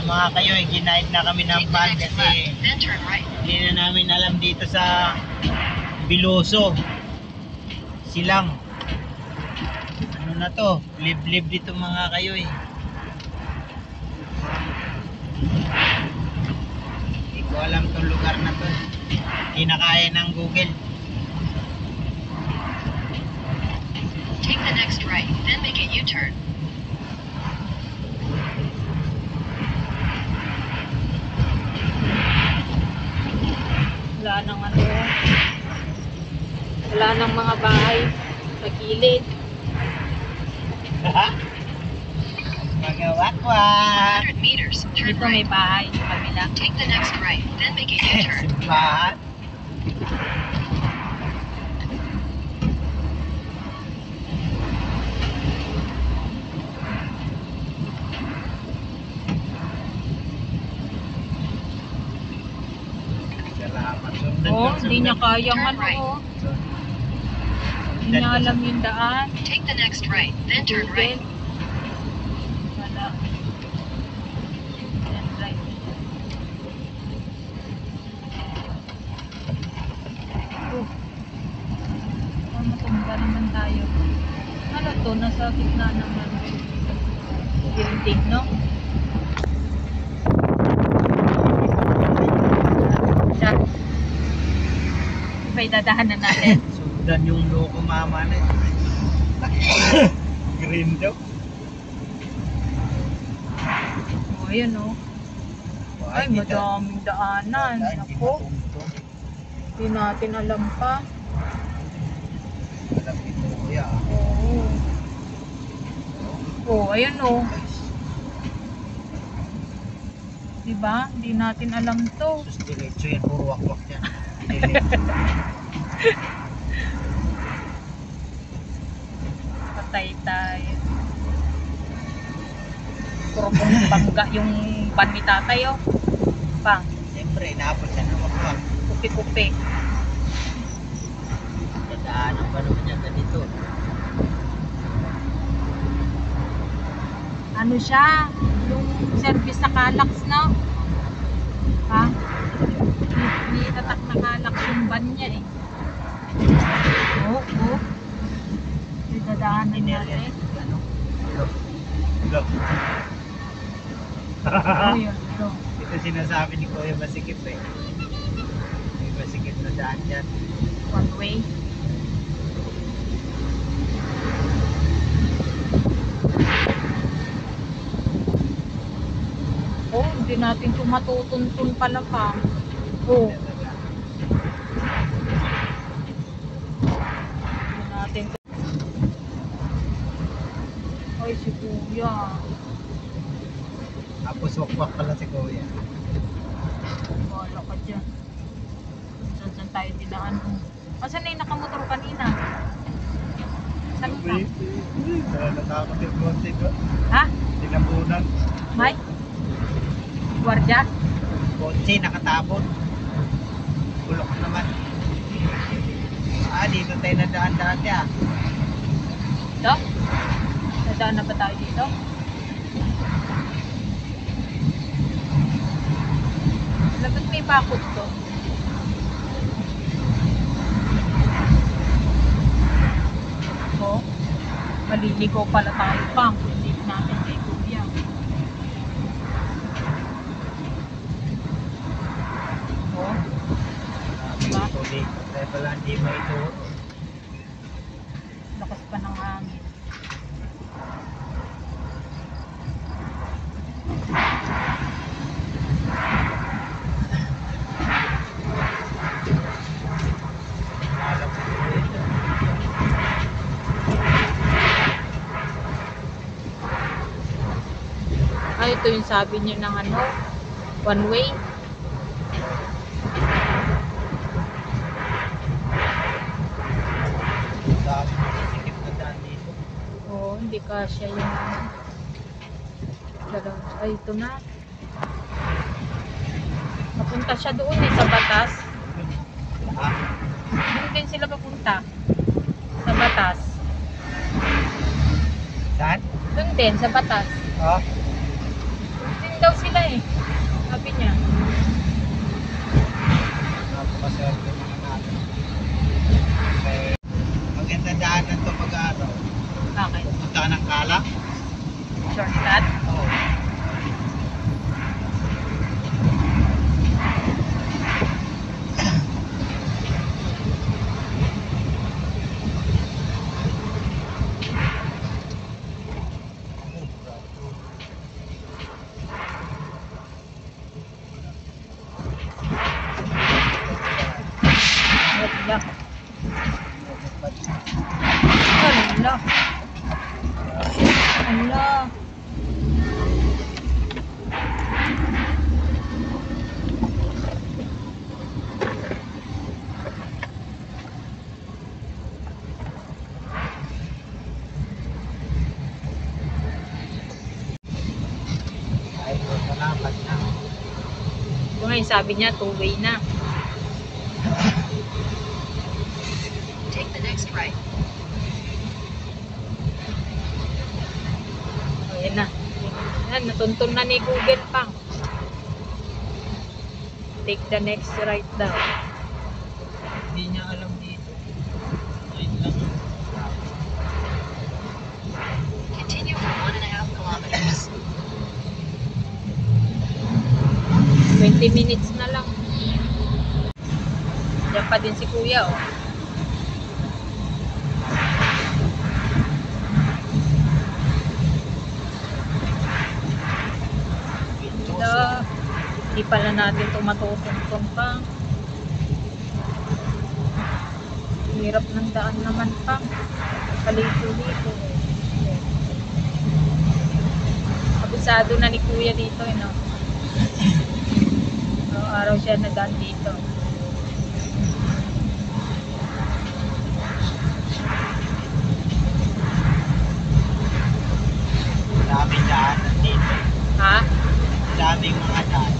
mga kayo, ginaid na kami ng van kasi hindi na namin alam dito sa Biloso. Silang. Ano na to? Liblib dito mga kayo eh. Hindi ko alam tong lugar na to. Hindi na kaya ng Google. Take the next right, then make a U-turn. Wala nang ano, wala nang mga bahay sa gilid. Mga wakwak. 100 meters, turn Dito may right. bahay sa kabila. Take the next right, then make a U-turn. Simbahan. Salamat. Sundan Oh, lang, hindi niya sundan. kayang ano. Hindi niya alam yung daan. Take the next right, then turn right. Wala. Then right. Oh. Matumba naman tayo. Ano to? Nasa gitna naman. Building, no? Siya. Iba idadahanan natin. Sundan yung loko mama na. Green daw. Oh, ayun oh. Ay, madaming daanan. Ako, hindi natin alam pa. Alam ito kuya. Oo. Oh, ayun oh. Diba? Hindi natin alam to. Sus, diretso yan. Puro wakwak yan. Diretso. Patay tayo. Puro pong bangga yung van ni tatay oh. Pang, Siyempre, inaabot siya ng wakwak. kupi-kupi. Dadaanan pa naman niya ganito. Ano siya? Yung service sa Calax na. Ha? May tatak na Calax yung van niya eh. Oo, oo. Dadaanan natin. Ano? Look. Look. Oh, yun. Ito. Ito sinasabi ni Kuya Masikip eh. May masikip na daan dyan. One way. Oh, hindi natin ito matutuntun pala pa. Oh, hindi natin ito. Ay, si Kuya. Tapos wakwak pala si Kuya. Wala ka dyan. Saan tayo dinaan? Saan na yung nakamotor kanina? Saan ka? Natakot yung konti ko. Ha? Tinabunan. May? Guardia? Kotse nakatabon. Bulok naman. Dito tayo nadaan dati ah. Ito? Nadaan na ba tayo dito? Labat may bakod to. Oh, maliligaw pala tayo pa. Hindi natin kay Kuya. Oh, diba? Kaya pala hindi maituro. Lakas pa ng hangin. Alam ko dito. Ay, ito yung sabi niyo ng ano, one way. Dami masikip na daan dito. Oo, hindi kasya yung dalawang. Ay, ito na. Papunta siya doon eh, sa batas. Ah, Doon din sila papunta. Sa batas. saan? Doon din, sa batas. Oh, Doon din daw sila eh. eh. Sabi niya. Napakaswerte naman natin. Maganda daanan to pag-araw. Bakit? Pupunta ka ng Kalak? Shortcut? Oo. Wala. Wala. Wala. Ay, malapat na. Ito nga yung sabi niya, two-way na. Take the next right. O, yan na. Yan, natuntun na ni Google pang. Take the next right daw. Hindi niya alam dito. Ayun lang. Continue for 1.5 kilometers. 20 minutes na lang. Diyan pa din si Kuya, oh. Ito, hindi pala natin ito matutuntun pa. Hirap ng daan naman pa. Palito-lito. Kabisado na ni Kuya dito, no? Araw-araw siya nadaan dito. Daming daanan dito. Ha? Daming mga daan.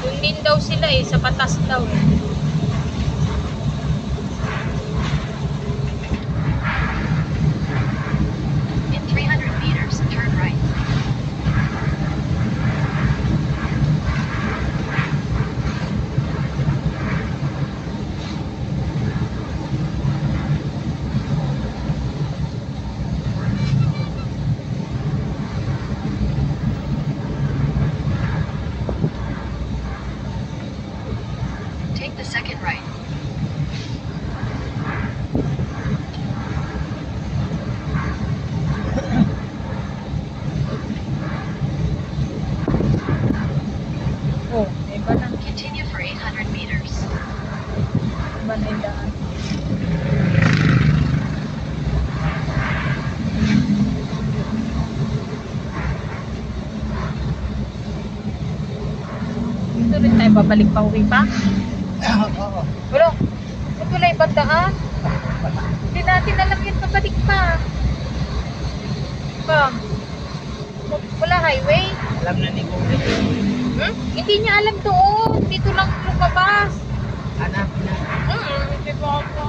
Doon din daw sila eh, sa patas daw eh. In 300 meters, turn right. Take the second right. Oh, iba na. Continue for 800 meters. Iba na yung daan. Dito rin tayo babalik pa uwi pa. Oo. Pero, ito na ibang daan. Hindi natin alam yun pabalik pa. Pa. Wala highway. Alam na ni Google. Hmm? Hindi niya alam doon. Dito lang lumabas. Hanap na. Hindi pa ako.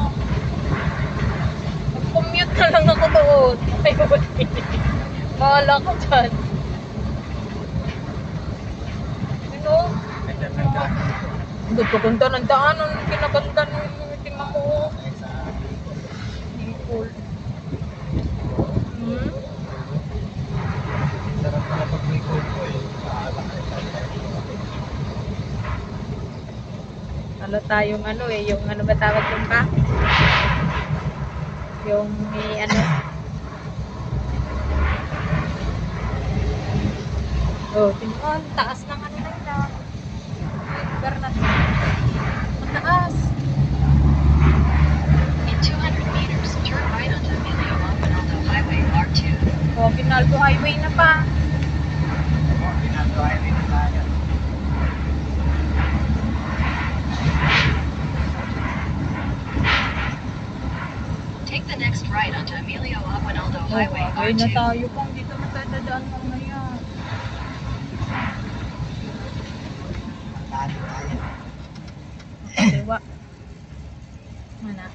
Nag-commute na lang ako doon. Ayun. Bahala ko dyan. Ano? Ganda ng daan. Hindi ko ganda ng daan. Ano pinaganda ng tingnan mo? Ay, sa Hindi cool. Hmm? sarap pala pag may code ko eh. Ano tayong ano eh, yung ano ba tawag yung pa? Yung may ano. Oh, tingnan, taas ng ano na yun. Lugar na to. Mataas. In 200 meters, turn right onto Emilio Aguinaldo Highway R2. Oh, Pinaldo Highway na pa. Oh, ginagawa rin na tayo. Take the next right onto Emilio Aguinaldo Highway Highway na R2. tayo kung dito na tayo dadaan mamaya. Tayo tayo. Kaliwa Wa. Mana?